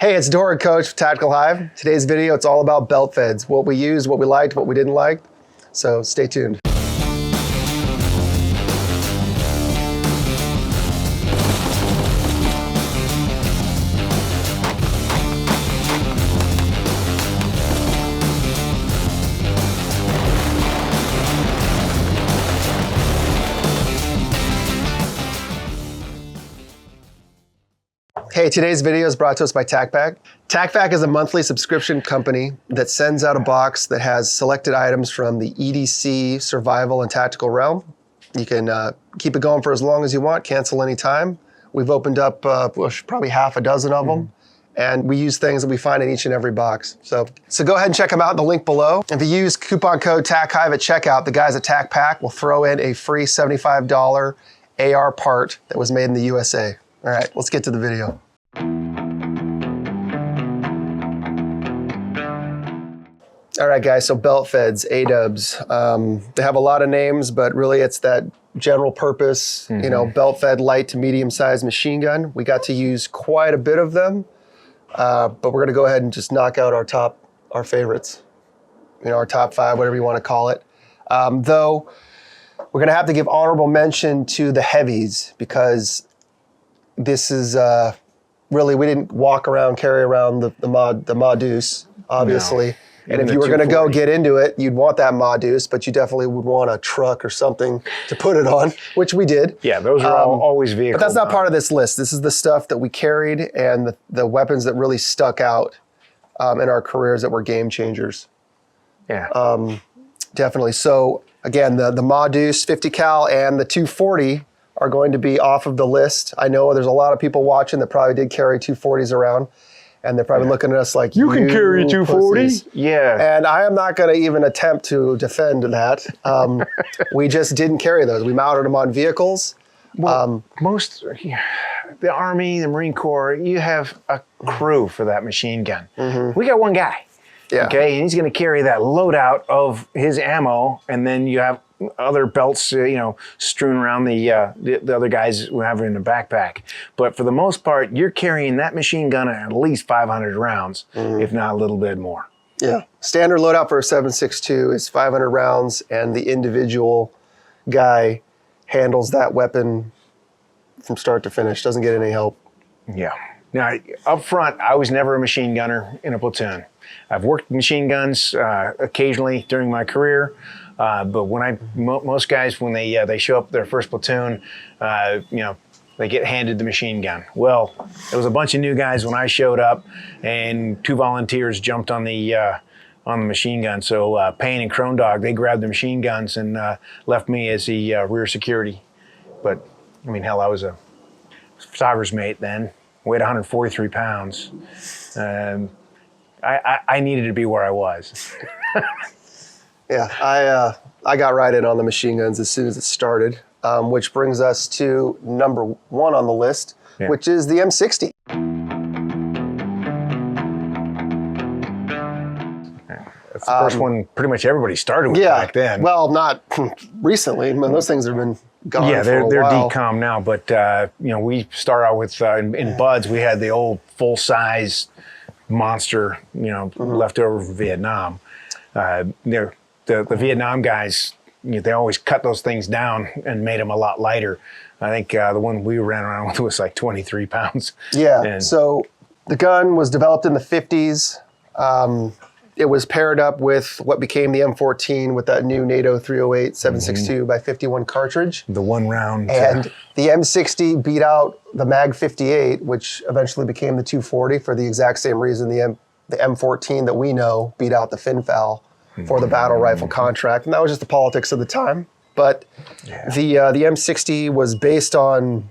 Hey, it's Dorr and Coach with Tactical Hyve. Today's video, it's all about belt feds, what we used, what we liked, what we didn't like. So stay tuned. Hey, today's video is brought to us by TacPack. TacPack is a monthly subscription company that sends out a box that has selected items from the EDC, survival, and tactical realm. You can keep it going for as long as you want, cancel anytime. We've opened up probably half a dozen of them, and we use things that we find in each and every box. So go ahead and check them out in the link below. If you use coupon code TACHYVE at checkout, the guys at TacPack will throw in a free $75 AR part that was made in the USA. All right, let's get to the video. All right, guys, so belt feds, A-dubs. They have a lot of names, but really it's that general purpose, you know, belt fed light to medium sized machine gun. We got to use quite a bit of them, but we're gonna go ahead and just knock out our favorites. You know, our top 5, whatever you wanna call it. Though, we're gonna have to give honorable mention to the heavies because this is, really, we didn't walk around, carry around the mod deuce, obviously. No. And if you were going to go get into it, you'd want that mod deuce, but you definitely would want a truck or something to put it on, which we did. Yeah, those are always vehicles. But that's not part of this list. This is the stuff that we carried and the weapons that really stuck out in our careers that were game changers. Yeah. Definitely. So again, the mod deuce 50 cal and the 240 are going to be off of the list. I know there's a lot of people watching that probably did carry 240s around, and they're probably looking at us like, you can carry 240? Yeah. And I am not gonna even attempt to defend that. We just didn't carry those. We mounted them on vehicles. Well, the Army, the Marine Corps, you have a crew for that machine gun. We got one guy, okay? And he's gonna carry that loadout of his ammo, and then you have other belts, you know, strewn around the other guys who have it in a backpack. But for the most part, you're carrying that machine gun at least 500 rounds, if not a little bit more. Yeah, standard loadout for a 7.62 is 500 rounds, and the individual guy handles that weapon from start to finish, doesn't get any help. Yeah. Now, up front, I was never a machine gunner in a platoon. I've worked machine guns occasionally during my career. But when most guys, when they show up their first platoon, you know, they get handed the machine gun. Well, there was a bunch of new guys when I showed up, and 2 volunteers jumped on the machine gun. So Payne and Crone Dog, they grabbed the machine guns and left me as the rear security. But I mean, hell, I was a survivor's mate then, weighed 143 pounds. I needed to be where I was. Yeah, I got right in on the machine guns as soon as it started, which brings us to number 1 on the list, which is the M60. That's the first one pretty much everybody started with back then. Well, not recently. I mean, those things have been gone for a while. They're decom now, but you know, we start out with, in Buds, we had the old full-size monster, you know, left over from Vietnam. The Vietnam guys, you know, they always cut those things down and made them a lot lighter. I think the one we ran around with was like 23 pounds. Yeah, and so the gun was developed in the 50s. It was paired up with what became the M14 with that new NATO 308 7.62 by 51 cartridge. The 1 round. And the M60 beat out the Mag 58, which eventually became the 240 for the exact same reason the M14 that we know beat out the Finfal for the battle rifle contract. And that was just the politics of the time. But the M60 was based on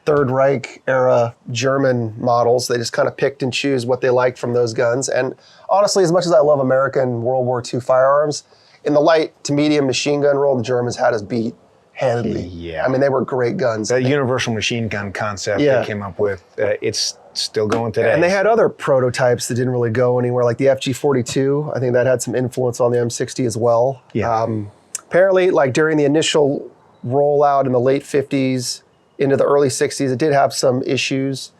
Third Reich era German models. They just kind of picked and choose what they liked from those guns. And honestly, as much as I love American World War II firearms, in the light to medium machine gun role, the Germans had us beat handedly. Yeah. I mean, they were great guns. That universal machine gun concept they came up with, it's still going today. And they had other prototypes that didn't really go anywhere, like the FG42. I think that had some influence on the M60 as well. Yeah. Apparently, like during the initial rollout in the late 50s into the early 60s, it did have some issues.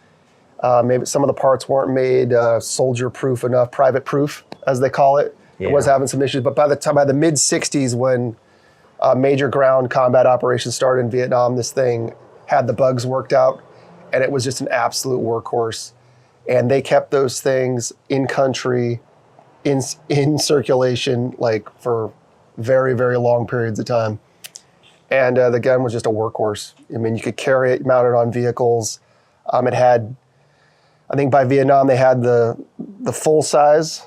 Maybe some of the parts weren't made soldier-proof enough, private-proof, as they call it. Yeah. It was having some issues. But by the mid-'60s, when major ground combat operations started in Vietnam, this thing had the bugs worked out, and it was just an absolute workhorse. And they kept those things in country, in circulation, like for very, very long periods of time. And the gun was just a workhorse. I mean, you could carry it mounted on vehicles. It had, I think by Vietnam, they had the full size,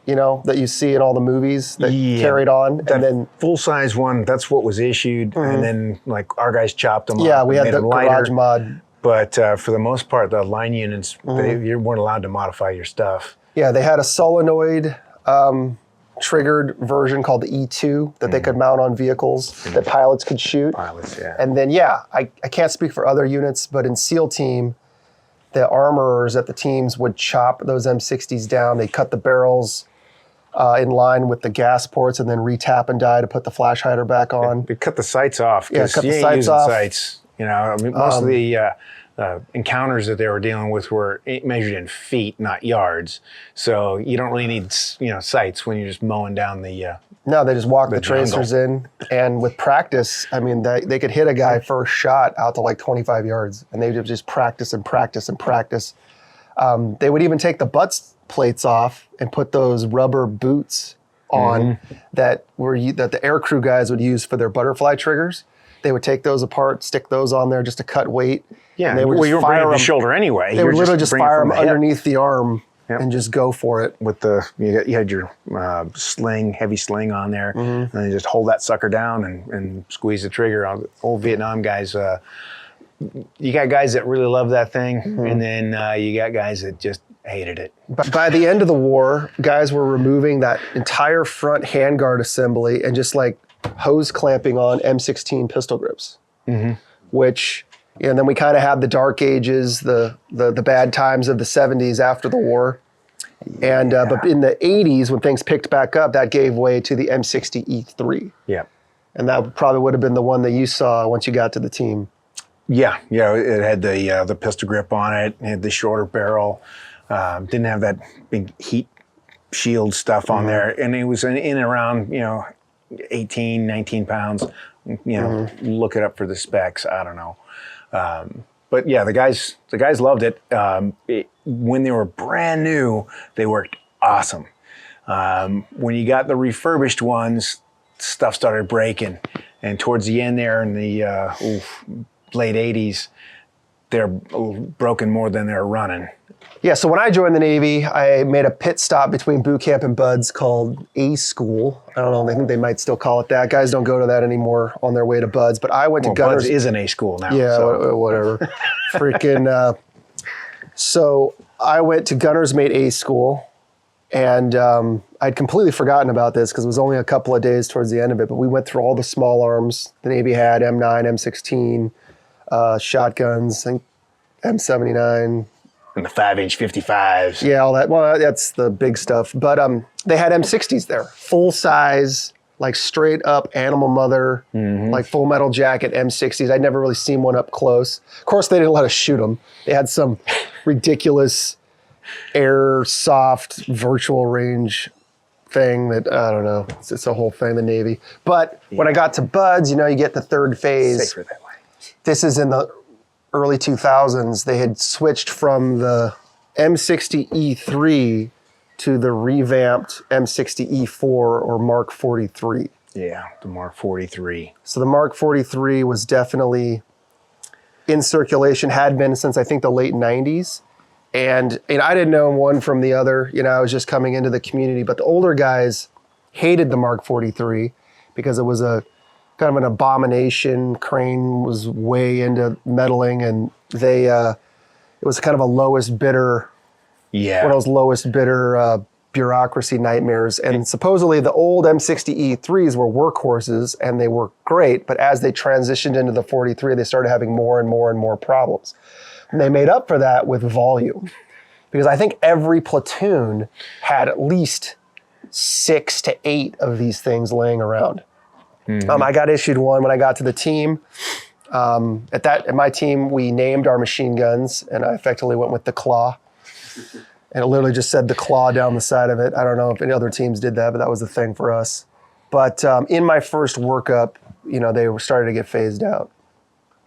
that you see in all the movies that carried on. That and then full-size one, that's what was issued. And then like our guys chopped them up. Yeah, we had made the them lighter. garage mod. But for the most part, the line units, you weren't allowed to modify your stuff. Yeah, they had a solenoid triggered version called the E2 that they could mount on vehicles that pilots could shoot. Pilots, yeah. And then, I can't speak for other units, but in SEAL Team, the armorers at the teams would chop those M60s down. They'd cut the barrels in line with the gas ports and then re-tap and die to put the flash hider back on. They cut the sights off. Yeah, cut you the ain't sights using off. sights. I mean, most of the encounters that they were dealing with were measured in feet, not yards. So you don't really need, sights when you're just mowing down the. No, they just walk the jungle. tracers in, and with practice, I mean, they could hit a guy first shot out to like 25 yards, and they would just practice and practice and practice. They would even take the butt plates off and put those rubber boots on that the air crew guys would use for their butterfly triggers. They would take those apart, stick those on there just to cut weight. Yeah, and they would you were bringing fire up the them. shoulder anyway. They would literally just fire them underneath the arm Yep. and just go for it. With you had your heavy sling on there, and then you just hold that sucker down and squeeze the trigger. Old Vietnam guys, you got guys that really love that thing, and then you got guys that just hated it. But by the end of the war, guys were removing that entire front handguard assembly and just like hose clamping on M16 pistol grips, which, and then we kind of had the dark ages, the bad times of the 70s after the war. And but in the 80s, when things picked back up, that gave way to the M60E3. Yeah. And that probably would have been the one that you saw once you got to the team. Yeah, it had the pistol grip on it. It had the shorter barrel. Didn't have that big heat shield stuff on there, and it was in and around 18, 19 pounds. Look it up for the specs. I don't know, but yeah, the guys loved it. When they were brand new, they worked awesome. When you got the refurbished ones, stuff started breaking, and towards the end there in the late 80s, they're broken more than they're running. Yeah, so when I joined the Navy, I made a pit stop between boot camp and Buds called A School. I don't know, I think they might still call it that. Guys don't go to that anymore on their way to Buds, but I went to Gunners. Buds is an A school now. Yeah, so. whatever. Freaking, so I went to Gunner's Mate A School, and I'd completely forgotten about this because it was only a couple of days towards the end of it, but we went through all the small arms the Navy had, M9, M16, shotguns, I think M79, and the 5-inch 55s. yeah, all that. Well, that's the big stuff. But they had M60s there, full size, like straight up Animal Mother, like Full Metal Jacket M60s. I'd never really seen one up close. Of course, they didn't let us shoot them. They had some ridiculous airsoft virtual range thing that, I don't know. It's a whole thing, the Navy. But when I got to Buds, you get the third phase. Safer that way. This is in the early 2000s. They had switched from the M60E3 to the revamped M60E4 or Mark 43. Yeah, the Mark 43. So the Mark 43 was definitely in circulation, had been since I think the late 90s. And I didn't know one from the other. I was just coming into the community. But the older guys hated the Mark 43 because it was a kind of an abomination. Crane was way into meddling, and it was kind of a lowest bidder. Yeah. One of those lowest bidder bureaucracy nightmares. And supposedly the old M60E3s were workhorses and they were great, but as they transitioned into the 43, they started having more and more and more problems. And they made up for that with volume. Because I think every platoon had at least 6 to 8 of these things laying around. I got issued one when I got to the team. At my team, we named our machine guns, and I effectively went with the Claw. And it literally just said the Claw down the side of it. I don't know if any other teams did that, but that was the thing for us. But in my first workup, they were starting to get phased out.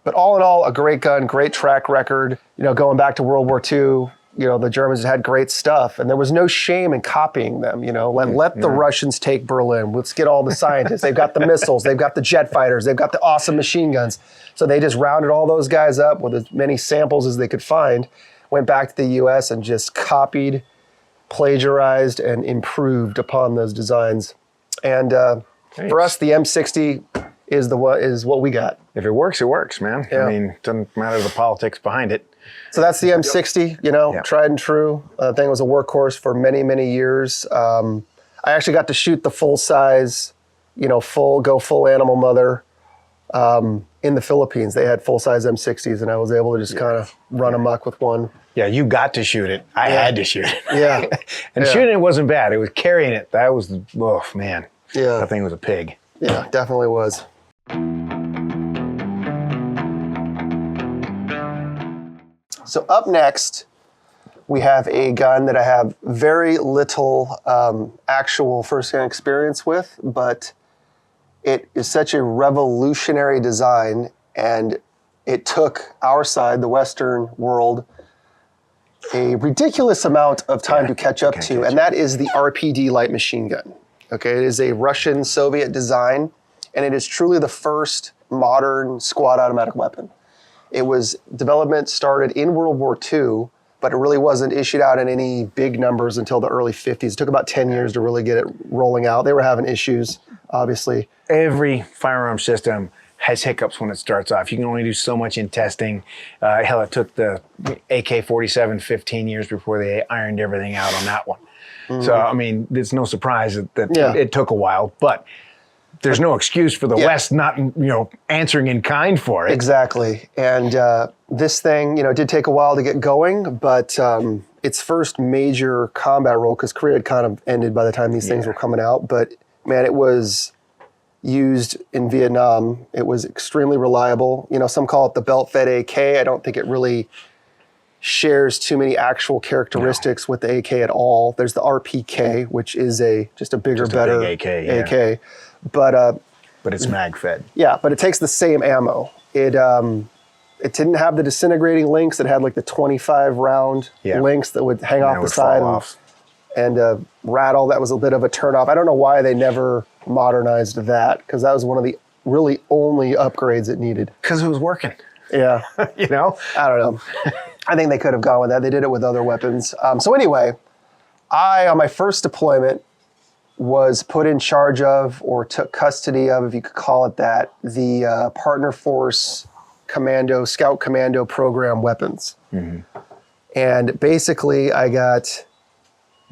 But all in all, a great gun, great track record. Going back to World War II, the Germans had great stuff, and there was no shame in copying them. Let the Russians take Berlin. Let's get all the scientists. They've got the missiles. They've got the jet fighters. They've got the awesome machine guns. So they just rounded all those guys up with as many samples as they could find, went back to the U.S. and just copied, plagiarized, and improved upon those designs. And for us, the M60 is what we got. If it works, it works, man. Yeah. I mean, it doesn't matter the politics behind it. So that's the M60, tried and true. I think it was a workhorse for many, many years. I actually got to shoot the full size, full animal mother in the Philippines. They had full size M60s, and I was able to just kind of run amok with one. Yeah, you got to shoot it. I had to shoot it. Yeah. And shooting it wasn't bad. It was carrying it. That was, man. Yeah. That thing was a pig. Yeah, definitely was. So up next, we have a gun that I have very little actual first-hand experience with, but it is such a revolutionary design, and it took our side, the Western world, a ridiculous amount of time to catch up to, and that is the RPD light machine gun. Okay, it is a Russian Soviet design, and it is truly the first modern squad automatic weapon. Development started in World War II, but it really wasn't issued out in any big numbers until the early 50s. It took about 10 years to really get it rolling out. They were having issues, obviously. Every firearm system has hiccups when it starts off. You can only do so much in testing. Hell, it took the AK-47 15 years before they ironed everything out on that one. Mm-hmm. So, I mean, it's no surprise that it took a while, but there's no excuse for the West not, answering in kind for it. Exactly. And this thing, it did take a while to get going, but its first major combat role, because Korea had kind of ended by the time these things were coming out, but man, it was used in Vietnam. It was extremely reliable. Some call it the belt-fed AK. I don't think it really shares too many actual characteristics with the AK at all. There's the RPK, which is just a bigger, better AK. But it's mag-fed. Yeah, but it takes the same ammo. It didn't have the disintegrating links. It had like the 25 round links that would hang off the side and rattle. That was a bit of a turnoff. I don't know why they never modernized that, because that was one of the really only upgrades it needed. Because it was working. Yeah. I don't know. I think they could have gone with that. They did it with other weapons. So anyway, on my first deployment, was put in charge of, or took custody of, if you could call it that, the Partner Force Scout Commando program weapons. Mm-hmm. And basically, I got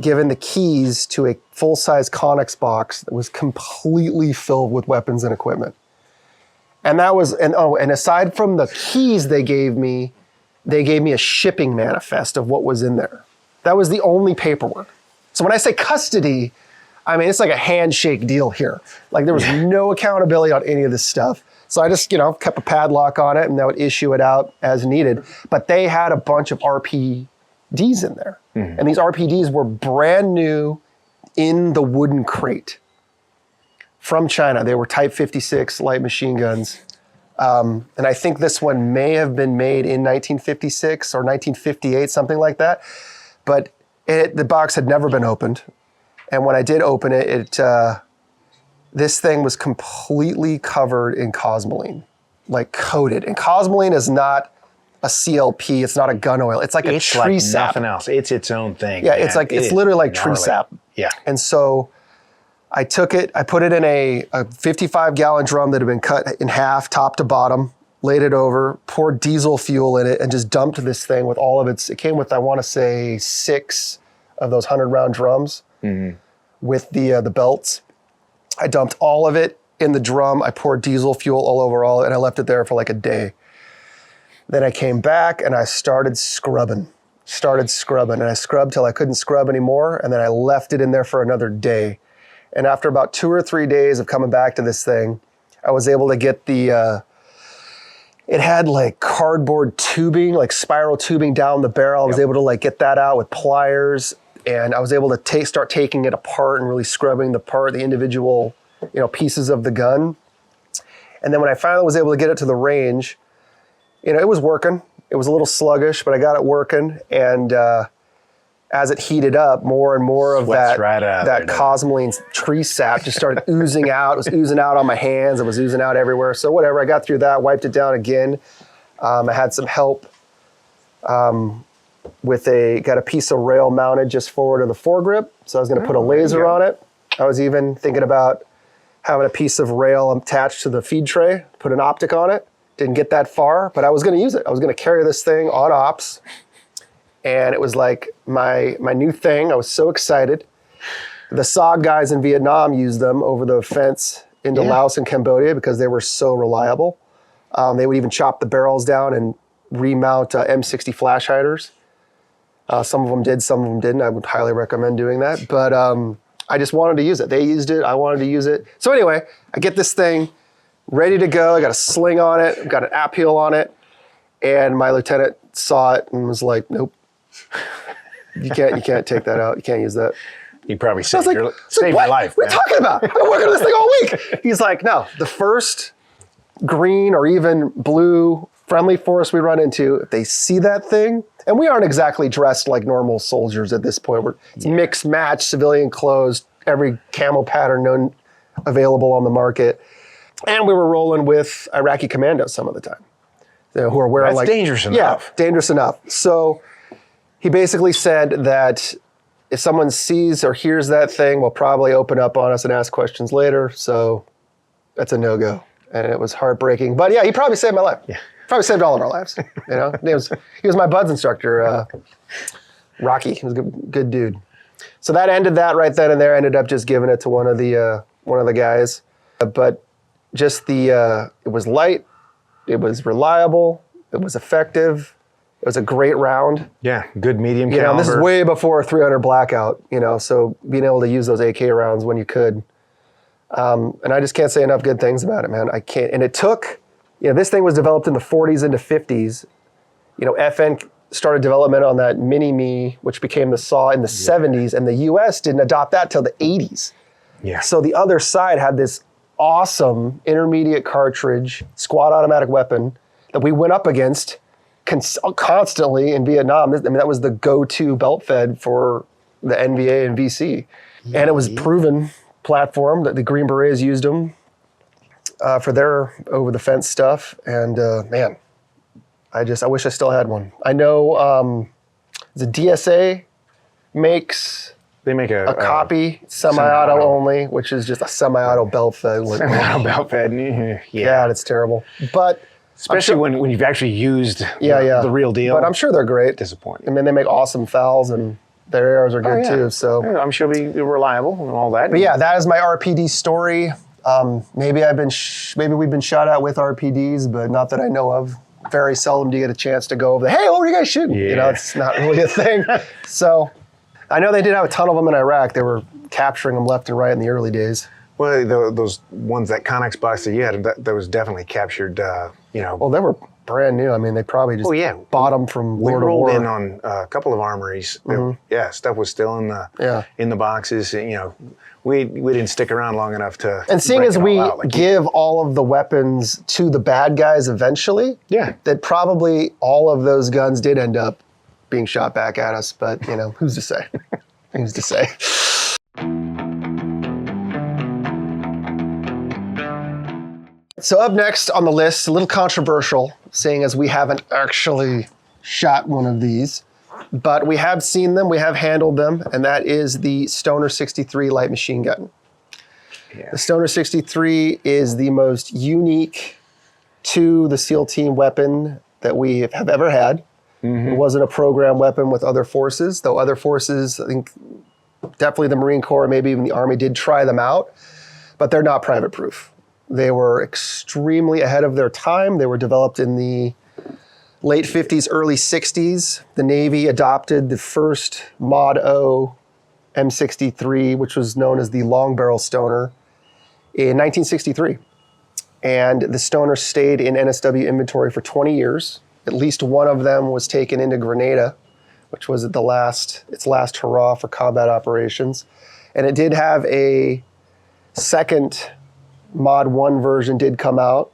given the keys to a full-size Conex box that was completely filled with weapons and equipment. And that was, and aside from the keys they gave me a shipping manifest of what was in there. That was the only paperwork. So when I say custody, I mean, it's like a handshake deal here. Like there was no accountability on any of this stuff. So I just, kept a padlock on it and that would issue it out as needed. But they had a bunch of RPDs in there. Mm-hmm. And these RPDs were brand new in the wooden crate from China. They were Type 56 light machine guns. And I think this one may have been made in 1956 or 1958, something like that. But the box had never been opened. And when I did open it, this thing was completely covered in cosmoline, like coated. And cosmoline is not a CLP. It's not a gun oil. It's like a tree sap. Nothing else. It's its own thing. Yeah, man. It's literally like tree sap. Yeah. And so I took it, I put it in a 55-gallon drum that had been cut in half, top to bottom, laid it over, poured diesel fuel in it, and just dumped this thing with all of it came with, I want to say, 6 of those 100-round drums. Mm-hmm. With the belts. I dumped all of it in the drum. I poured diesel fuel all over all of it, and I left it there for like a day. Then I came back and I started scrubbing. And I scrubbed till I couldn't scrub anymore, and then I left it in there for another day. And after about 2 or 3 days of coming back to this thing, I was able to get the It had like cardboard tubing, like spiral tubing down the barrel. I was able to like get that out with pliers, and I was able to start taking it apart and really scrubbing the individual, pieces of the gun. And then when I finally was able to get it to the range, it was working. It was a little sluggish, but I got it working. And as it heated up, more and more of that cosmoline tree sap just started oozing out. It was oozing out on my hands. It was oozing out everywhere. So whatever, I got through that, wiped it down again. I had some help got a piece of rail mounted just forward of the foregrip. So I was going to put a laser on it. I was even thinking about having a piece of rail attached to the feed tray, put an optic on it. Didn't get that far, but I was going to use it. I was going to carry this thing on ops. And it was like my new thing. I was so excited. The SOG guys in Vietnam used them over the fence into Laos and Cambodia because they were so reliable. They would even chop the barrels down and remount M60 flash hiders. Some of them did, some of them didn't. I would highly recommend doing that. But I just wanted to use it. They used it. I wanted to use it. So anyway, I get this thing ready to go. I got a sling on it. I've got an app heel on it. And my lieutenant saw it and was like, nope. You can't take that out. You can't use that. You probably saved your life. What are you talking about? I've been working on this thing all week. He's like, no, the first green or even blue friendly force we run into, if they see that thing, and we aren't exactly dressed like normal soldiers at this point. It's mixed match, civilian clothes, every camo pattern known available on the market. And we were rolling with Iraqi commandos some of the time. Who are wearing That's dangerous enough. Yeah, dangerous enough. So he basically said that if someone sees or hears that thing, we'll probably open up on us and ask questions later. So that's a no-go. And it was heartbreaking. But yeah, he probably saved my life. Yeah. Probably saved all of our lives. He was my buds instructor, Rocky. He was a good dude. So that ended that right then and there. I ended up just giving it to one of the guys. But just it was light. It was reliable. It was effective. It was a great round. Yeah, good medium caliber. This is way before 300 blackout, so being able to use those AK rounds when you could. And I just can't say enough good things about it, man. I can't. And it took, this thing was developed in the 40s into 50s. FN started development on that Mini-Me, which became the SAW in the 70s, and the US didn't adopt that till the 80s. Yeah. So the other side had this awesome intermediate cartridge, squad automatic weapon that we went up against constantly in Vietnam. That was the go-to belt fed for the NVA and VC. And it was proven platform that the Green Berets used them for their over-the-fence stuff. And man, I wish I still had one. I know the DSA makes... They make a copy, semi-auto only, which is just a semi-auto belt fed. Semi-auto belt fed, yeah, it's terrible. But especially when you've actually used the real deal. But I'm sure they're great. Disappointing. I mean, they make awesome fouls, and their arrows are good too. So I'm sure they'll be reliable and all that. But yeah, that is my RPD story. Maybe we've been shot at with RPDs, but not that I know of. Very seldom do you get a chance to go over there. Hey, what were you guys shooting? Yeah. It's not really a thing. So I know they did have a ton of them in Iraq. They were capturing them left and right in the early days. Well, those ones, that Connex box that you had, that was definitely captured, Well, they were brand new. I mean, they probably just bought them from war to war. We rolled in on a couple of armories. Stuff was still in the boxes. We didn't stick around long enough to. And seeing as we give all of the weapons to the bad guys eventually, that probably all of those guns did end up being shot back at us, but who's to say? Who's to say? So up next on the list, a little controversial, seeing as we haven't actually shot one of these, but we have seen them, we have handled them, and that is the Stoner 63 light machine gun. Yeah. The Stoner 63 is the most unique to the SEAL team weapon that we have ever had. It wasn't a program weapon with other forces, though other forces, I think definitely the Marine Corps, maybe even the Army did try them out, but they're not private proof. They were extremely ahead of their time. They were developed in the late 50s, early 60s. The Navy adopted the first Mod O M63, which was known as the long barrel Stoner, in 1963. And the Stoner stayed in NSW inventory for 20 years. At least one of them was taken into Grenada, which was its last hurrah for combat operations. And it did have a second Mod 1 version did come out,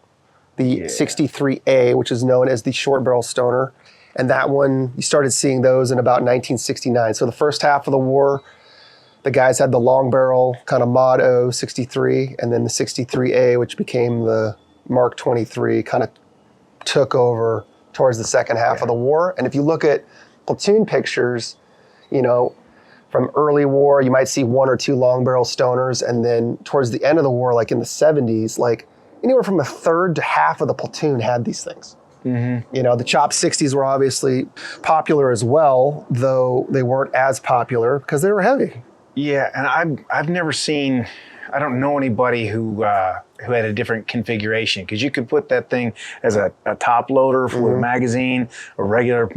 the 63A, which is known as the short barrel Stoner. And that one, you started seeing those in about 1969. So the first half of the war, the guys had the long barrel kind of Mod O 63, and then the 63A, which became the Mark 23, kind of took over towards the second half of the war. And if you look at platoon pictures, you know, from early war, you might see one or two long barrel Stoners, and then towards the end of the war, like in the 70s, like anywhere from a third to half of the platoon had these things. You know, the Chop 60s were obviously popular as well, though they weren't as popular because they were heavy. Yeah, and I've never seen, I don't know anybody who had a different configuration, because you could put that thing as a top loader with a magazine, a regular,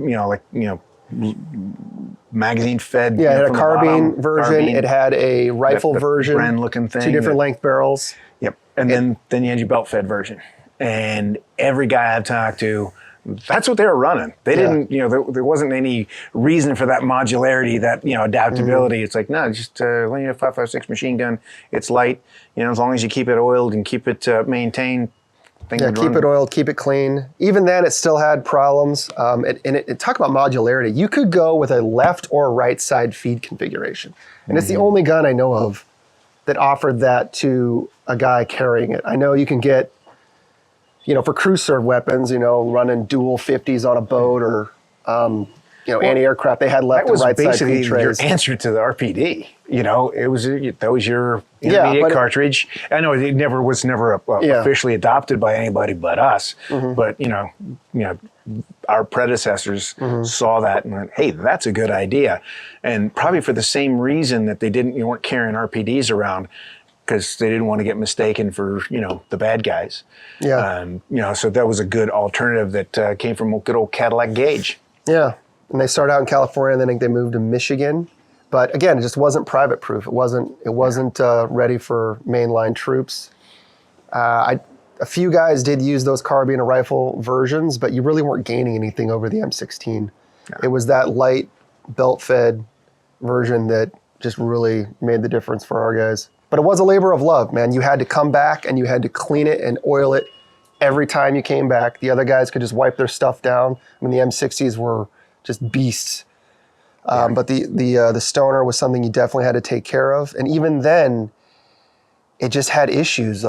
magazine fed. Yeah, it had a from the carbine bottom, version. It had a rifle version. Bren looking thing. Two different length barrels. Yep, and then you had your belt fed version. And every guy I've talked to, that's what they were running. They didn't, there wasn't any reason for that modularity, that, adaptability. It's like, no, just when you have 5.56 machine gun, it's light. As long as you keep it oiled and keep it maintained. Keep it oiled, keep it clean. Even then, it still had problems. And talk about modularity. You could go with a left or right side feed configuration. And it's the only gun I know of that offered that to a guy carrying it. I know you can get, for crew serve weapons, running dual 50s on a boat or, anti-aircraft, they had left and right side feed trays. That was basically your answer to the RPD. That was your intermediate cartridge. I know it was never officially adopted by anybody but us. But our predecessors saw that and went, "Hey, that's a good idea." And probably for the same reason that they weren't carrying RPDs around, because they didn't want to get mistaken for, the bad guys. Yeah. So that was a good alternative that came from a good old Cadillac Gauge. Yeah. And they started out in California, and then I think they moved to Michigan. But again, it just wasn't private proof. It wasn't ready for mainline troops. A few guys did use those carbine and rifle versions, but you really weren't gaining anything over the M16. No. It was that light belt-fed version that just really made the difference for our guys. But it was a labor of love, man. You had to come back and you had to clean it and oil it every time you came back. The other guys could just wipe their stuff down. I mean, the M60s were just beasts. But the Stoner was something you definitely had to take care of. And even then, it just had issues.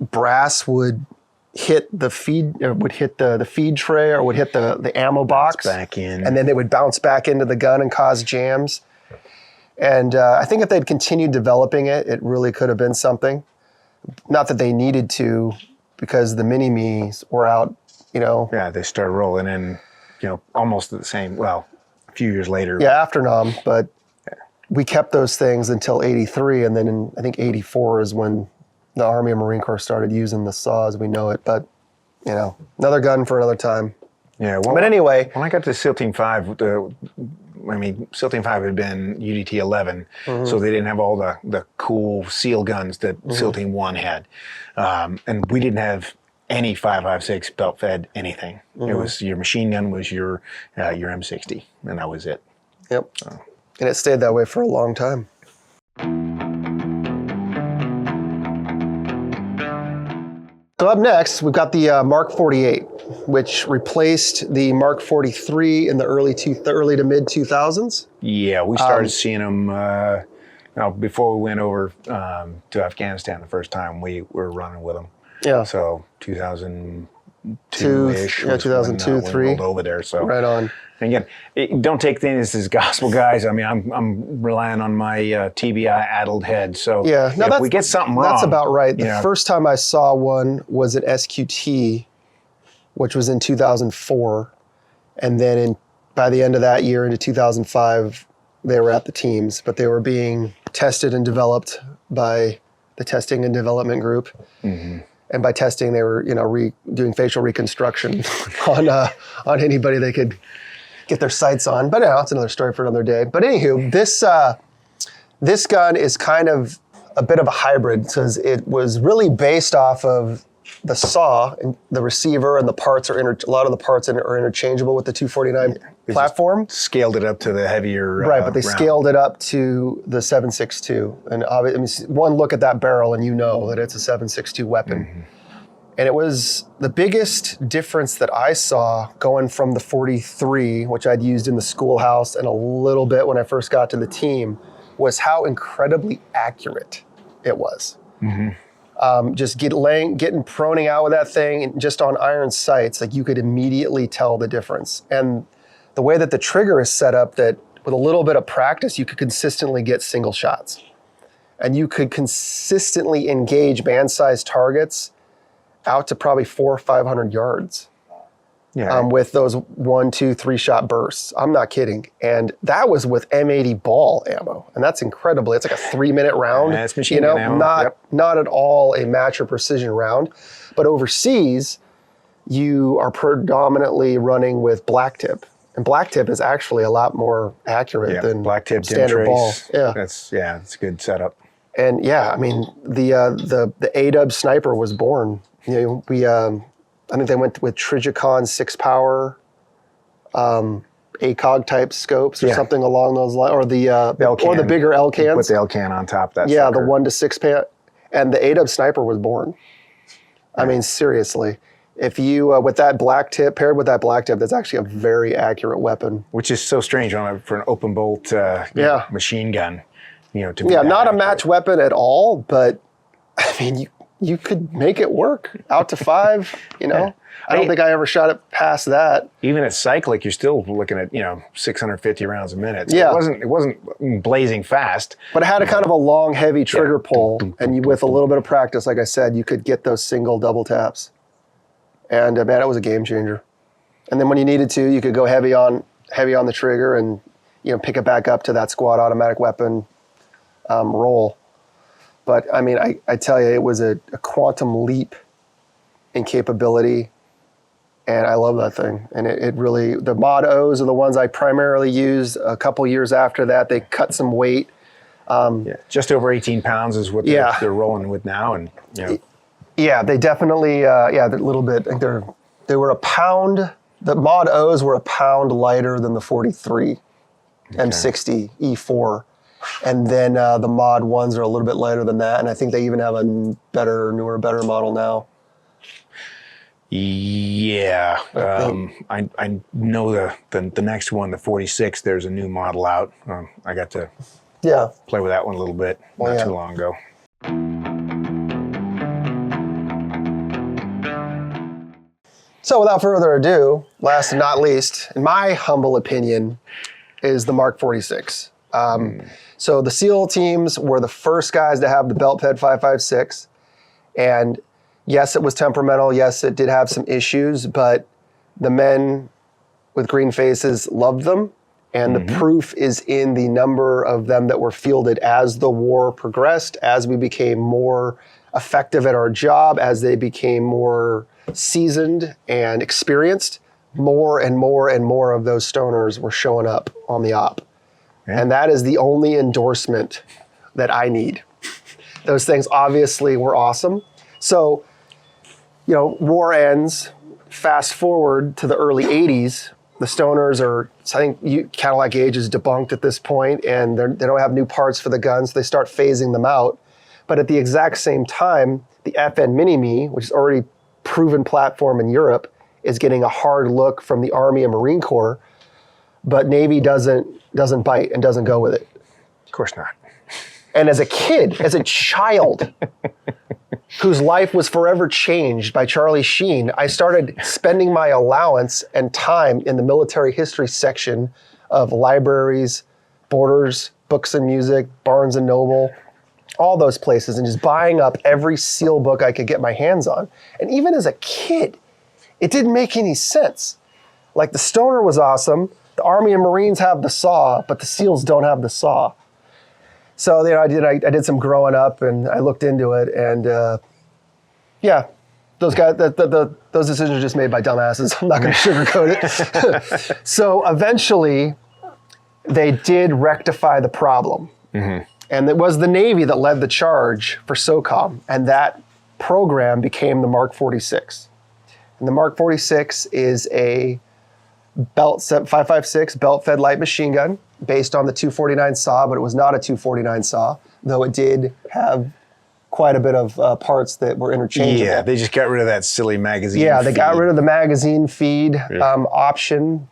Brass would hit the feed, or would hit the feed tray, or would hit the ammo box. Back in. And then they would bounce back into the gun and cause jams. And I think if they'd continued developing it, it really could have been something. Not that they needed to, because the mini-me's were out, Yeah, they started rolling in, almost at the same, a few years later. Yeah, after NOM, but we kept those things until 83, and then in, I think, 84 is when the Army and Marine Corps started using the saw as we know it. But, another gun for another time. Yeah, but anyway. When I got to SEAL Team 5, SEAL Team 5 had been UDT 11, so they didn't have all the cool SEAL guns that SEAL Team 1 had. And we didn't have any 5.56 belt-fed anything. It was your machine gun was your M60, and that was it. Yep. And it stayed that way for a long time. So up next, we've got the Mark 48, which replaced the Mark 43 in the early to mid 2000s. Yeah, we started seeing them before we went over to Afghanistan the first time. We were running with them. Yeah. So 2002-ish. Yeah, 2002, when 3. We rolled over there. So right on. And again, don't take things as gospel, guys. I mean, I'm relying on my TBI addled head. So yeah, no, if we get something wrong, that's about right. The first time I saw one was at SQT, which was in 2004, and then by the end of that year into 2005, they were at the teams, but they were being tested and developed by the testing and development group. And by testing, they were doing facial reconstruction on anybody they could get their sights on. But it's another story for another day. But anywho, this gun is kind of a bit of a hybrid because it was really based off of the saw and the receiver, and the parts are a lot of the parts are interchangeable with the 249 platform. Scaled it up to the heavier Right, but they round. scaled it up to the 7.62, and one look at that barrel and you know that it's a 7.62 weapon. And it was the biggest difference that I saw going from the 43, which I'd used in the schoolhouse and a little bit when I first got to the team, was how incredibly accurate it was. Just getting proning out with that thing, and just on iron sights, like you could immediately tell the difference. And the way that the trigger is set up, that with a little bit of practice, you could consistently get single shots. And you could consistently engage band-sized targets out to probably 400 or 500 yards. With those 1, 2, 3 shot bursts. I'm not kidding. And that was with M80 ball ammo. And that's incredible. It's like a 3-minute round. That's machine gun ammo. Not at all a match or precision round. But overseas, you are predominantly running with black tip. And black tip is actually a lot more accurate than black tip standard ball. Yeah. It's a good setup. And the AW sniper was born. I think they went with Trijicon 6-power ACOG type scopes or something along those lines, or the bigger L-cans. Put the L-can on top. That the sucker. 1 to 6 pan, and the AW sniper was born. I mean, seriously, if you with that black tip paired with that black tip, that's actually a very accurate weapon. Which is so strange for an open bolt machine gun. To be not a match weapon at all, but I mean you could make it work out to 5, I don't think I ever shot it past that. Even at cyclic, you're still looking at, 650 rounds a minute. So it wasn't blazing fast. But it had a kind of a long, heavy trigger pull, and with a little bit of practice, like I said, you could get those single, double taps. And man, it was a game changer. And then when you needed to, you could go heavy on the trigger and pick it back up to that squad automatic weapon roll. But I mean, I tell you, it was a quantum leap in capability, and I love that thing. And it really, the Mod O's are the ones I primarily used. A couple years after that, they cut some weight. Just over 18 pounds is what they're rolling with now, and Yeah, they definitely, they're a little bit. I think they were a pound. The Mod O's were a pound lighter than the 43 M60 E4. And then the Mod 1s are a little bit lighter than that. And I think they even have a newer, better model now. Yeah. I know the next one, the 46, there's a new model out. I got to play with that one a little bit not too long ago. So without further ado, last and not least, in my humble opinion, is the Mark 46. So the SEAL teams were the first guys to have the belt fed 5.56. And yes, it was temperamental. Yes, it did have some issues, but the men with green faces loved them. And the proof is in the number of them that were fielded as the war progressed, as we became more effective at our job, as they became more seasoned and experienced, more and more and more of those stoners were showing up on the op. Yeah. And that is the only endorsement that I need. Those things obviously were awesome. So, war ends, fast forward to the early 80s, the stoners are, I think Cadillac Gauge is debunked at this point, and they don't have new parts for the guns, so they start phasing them out. But at the exact same time, the FN Mini-Me, which is already proven platform in Europe, is getting a hard look from the Army and Marine Corps, but Navy doesn't bite and doesn't go with it. Of course not. And as a kid, as a child, whose life was forever changed by Charlie Sheen, I started spending my allowance and time in the military history section of libraries, Borders, Books and Music, Barnes and Noble, all those places, and just buying up every SEAL book I could get my hands on. And even as a kid, it didn't make any sense. Like, the stoner was awesome. The Army and Marines have the saw, but the SEALs don't have the saw. So I did some growing up, and I looked into it, and those guys, those decisions are just made by dumbasses. I'm not going to sugarcoat it. So eventually, they did rectify the problem, and And it was the Navy that led the charge for SOCOM, and that program became the Mark 46. And the Mark 46 is a 5.56 belt-fed light machine gun based on the 249 saw, but it was not a 249 saw, though it did have quite a bit of parts that were interchangeable. Yeah, they just got rid of that silly magazine. Yeah, they got rid of the magazine feed option.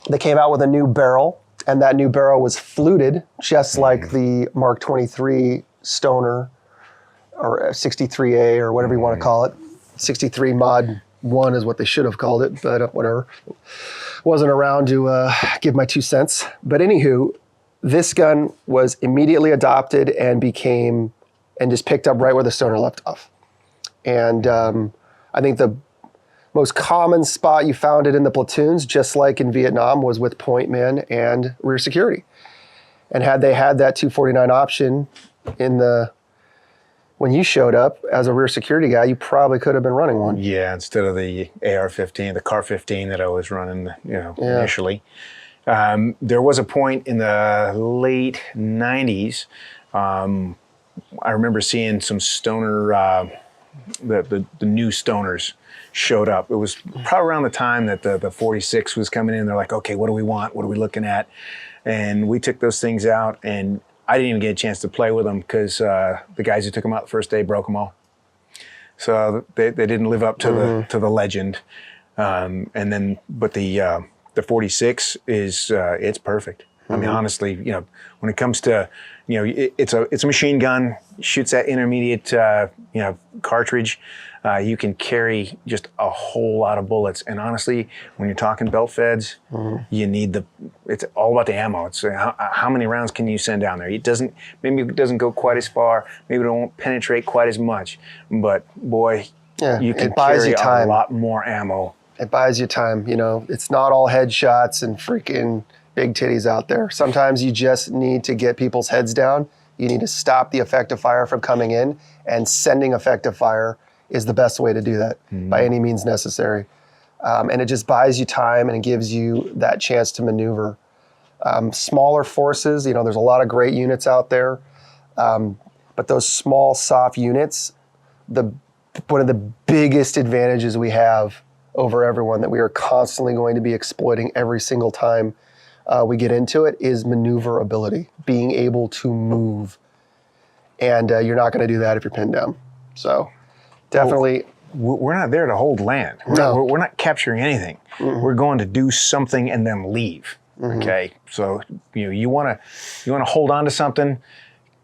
They came out with a new barrel, and that new barrel was fluted, just like the Mark 23 Stoner, or 63A, or whatever you want to call it. 63 Mod 1 is what they should have called it, but whatever. Wasn't around to give my 2 cents. But anywho, this gun was immediately adopted and just picked up right where the Stoner left off. And I think the most common spot you found it in the platoons, just like in Vietnam, was with point men and rear security. And had they had that 249 option when you showed up as a rear security guy, you probably could have been running one. Yeah, instead of the AR-15, the CAR-15 that I was running, initially. There was a point in the late 90s, I remember seeing some Stoner, the new Stoners showed up. It was probably around the time that the 46 was coming in. They're like, okay, what do we want? What are we looking at? And we took those things out, and I didn't even get a chance to play with them because the guys who took them out the first day broke them all. So they didn't live up to the legend. But the 46 is it's perfect. I mean, honestly, when it comes to, it's a machine gun, shoots that intermediate, cartridge. You can carry just a whole lot of bullets. And honestly, when you're talking belt feds, you need it's all about the ammo. It's how many rounds can you send down there? Maybe it doesn't go quite as far. Maybe it won't penetrate quite as much. But boy, you can carry a lot more ammo. It buys you time. It's not all headshots and freaking big titties out there. Sometimes you just need to get people's heads down. You need to stop the effective fire from coming in, and sending effective fire is the best way to do that by any means necessary. And it just buys you time, and it gives you that chance to maneuver. Smaller forces, there's a lot of great units out there, but those small, soft units, one of the biggest advantages we have over everyone that we are constantly going to be exploiting every single time we get into it is maneuverability, being able to move. And you're not going to do that if you're pinned down. So definitely. We're not there to hold land. We're not capturing anything. We're going to do something and then leave. Okay. So, you want to hold on to something,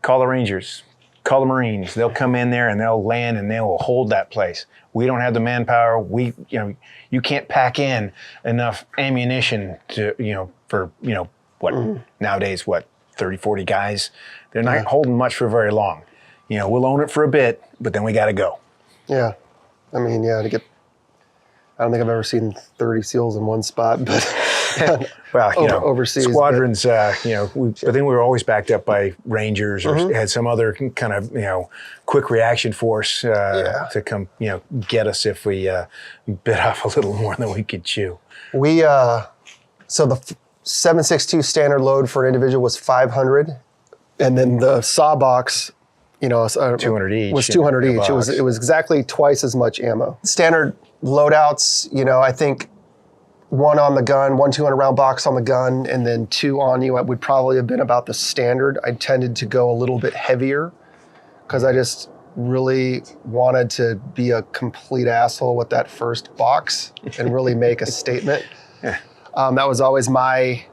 call the Rangers, call the Marines. They'll come in there and they'll land and they will hold that place. We don't have the manpower. You can't pack in enough ammunition to, for nowadays, 30, 40 guys. They're not holding much for very long. We'll own it for a bit, but then we got to go. Yeah. I mean, I don't think I've ever seen 30 SEALs in one spot, but overseas. Squadrons, but then we were always backed up by Rangers or had some other kind of, quick reaction force to come, get us if we bit off a little more than we could chew. So the 7.62 standard load for an individual was 500, and then the saw box, 200 each. Was 200 each. It was exactly twice as much ammo. Standard loadouts, I think one on the gun, 200 round box on the gun, and then 2 on you, it would probably have been about the standard. I tended to go a little bit heavier because I just really wanted to be a complete asshole with that first box and really make a statement. That was always my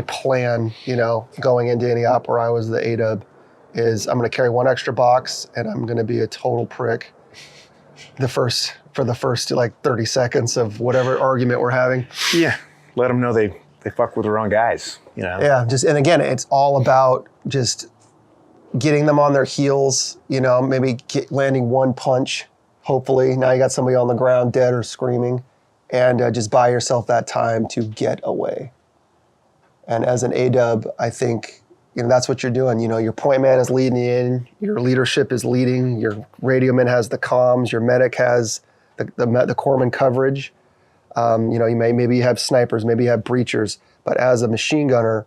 plan, going into any op where I was the A-dub, is I'm going to carry 1 extra box and I'm going to be a total prick for the first like 30 seconds of whatever argument we're having. Yeah, let them know they fuck with the wrong guys, Yeah, and again, it's all about just getting them on their heels, maybe landing 1 punch, hopefully. Now you got somebody on the ground dead or screaming, and just buy yourself that time to get away. And as an A-dub, I think, that's what you're doing. Your point man is leading you in, your leadership is leading, your radio man has the comms, your medic has the corpsman coverage. Maybe you have snipers, maybe you have breachers, but as a machine gunner,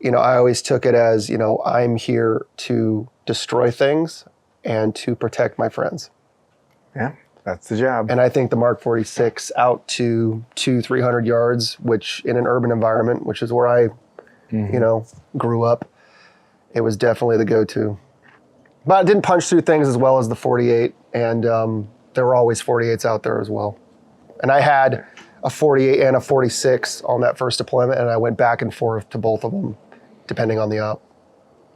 I always took it as, I'm here to destroy things and to protect my friends. Yeah, that's the job. And I think the Mark 46 out to 300 yards, which in an urban environment, which is where I, grew up, it was definitely the go-to. But it didn't punch through things as well as the 48, and there were always 48s out there as well. And I had a 48 and a 46 on that first deployment, and I went back and forth to both of them, depending on the op.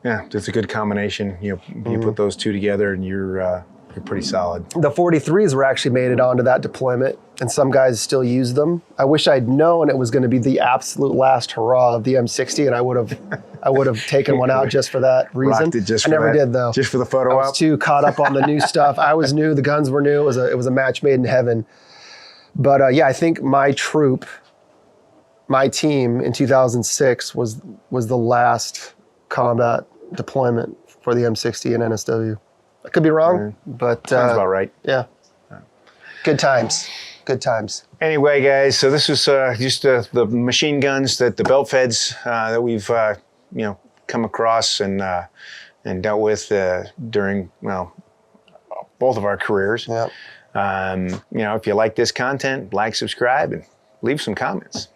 Yeah, it's a good combination. You put those two together, and you're pretty solid. The 43s were actually made it onto that deployment, and some guys still use them. I wish I'd known it was going to be the absolute last hurrah of the M60, and I would have taken one out just for that reason. Rocked it just I for never that? did though. Just for the photo I op? was too caught up on the new stuff. I was new. The guns were new. It was a match made in heaven. But I think my troop, my team in 2006 was the last combat deployment for the M60 and NSW. I could be wrong, but sounds about right. Yeah. Good times. Good times. Anyway, guys, so this was just the machine guns that the belt feds that we've come across and dealt with during both of our careers. Yeah. If you like this content, like, subscribe, and leave some comments.